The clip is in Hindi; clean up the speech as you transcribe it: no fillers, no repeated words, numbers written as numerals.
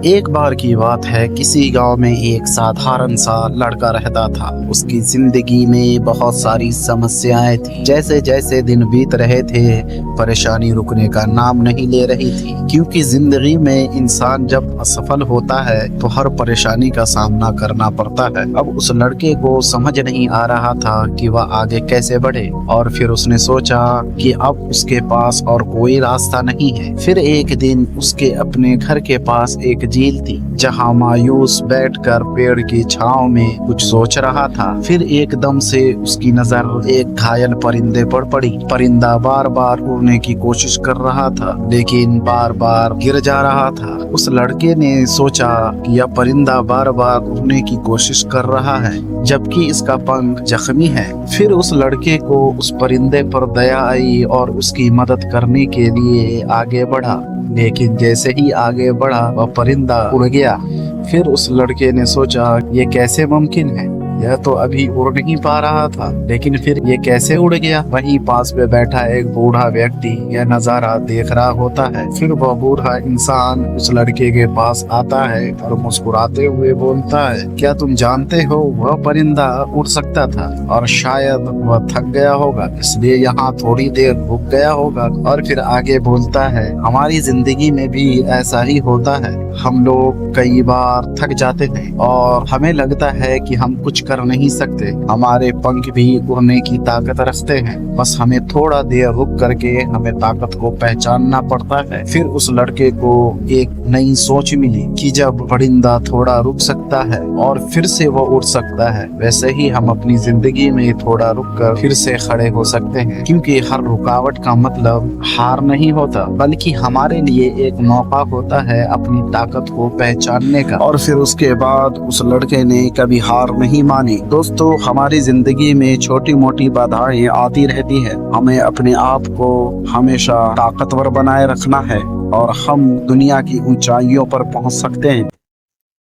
एक बार की बात है, किसी गांव में एक साधारण सा लड़का रहता था। उसकी जिंदगी में बहुत सारी समस्याएं थी। जैसे जैसे दिन बीत रहे थे, परेशानी रुकने का नाम नहीं ले रही थी। क्योंकि जिंदगी में इंसान जब असफल होता है तो हर परेशानी का सामना करना पड़ता है। अब उस लड़के को समझ नहीं आ रहा था कि वह आगे कैसे बढ़े, और फिर उसने सोचा कि अब उसके पास और कोई रास्ता नहीं है। फिर एक दिन उसके अपने घर के पास एक झील थी, जहां मायूस बैठकर पेड़ की छांव में कुछ सोच रहा था। फिर एकदम से उसकी नजर एक घायल परिंदे पर पड़ी। परिंदा बार बार उड़ने की कोशिश कर रहा था, लेकिन बार बार गिर जा रहा था। उस लड़के ने सोचा कि यह परिंदा बार बार उड़ने की कोशिश कर रहा है, जबकि इसका पंख जख्मी है। फिर उस लड़के को उस परिंदे पर दया आई और उसकी मदद करने के लिए आगे बढ़ा। लेकिन जैसे ही आगे बढ़ा, वह परिंदा उड़ गया। फिर उस लड़के ने सोचा, ये कैसे मुमकिन है? यह तो अभी उड़ नहीं पा रहा था, लेकिन फिर ये कैसे उड़ गया? वहीं पास में बैठा एक बूढ़ा व्यक्ति यह नजारा देख रहा होता है। फिर वह बूढ़ा इंसान उस लड़के के पास आता है और मुस्कुराते हुए बोलता है, क्या तुम जानते हो, वह परिंदा उड़ सकता था और शायद वह थक गया होगा, इसलिए यहाँ थोड़ी देर रुक गया होगा। और फिर आगे बोलता है, हमारी जिंदगी में भी ऐसा ही होता है। हम लोग कई बार थक जाते हैं और हमें लगता है कि हम कुछ कर नहीं सकते। हमारे पंख भी उड़ने की ताकत रखते हैं, बस हमें थोड़ा देर रुक करके हमें ताकत को पहचानना पड़ता है। फिर उस लड़के को एक नई सोच मिली कि जब परिंदा थोड़ा रुक सकता है और फिर से वो उड़ सकता है, वैसे ही हम अपनी जिंदगी में थोड़ा रुक कर फिर से खड़े हो सकते हैं। क्योंकि हर रुकावट का मतलब हार नहीं होता, बल्कि हमारे लिए एक मौका होता है अपनी ताकत को पहचानने का। और फिर उसके बाद उस लड़के ने कभी हार नहीं मानी। दोस्तों, हमारी जिंदगी में छोटी मोटी बाधाएं आती रहती है। हमें अपने आप को हमेशा ताकतवर बनाए रखना है और हम दुनिया की ऊंचाइयों पर पहुंच सकते हैं।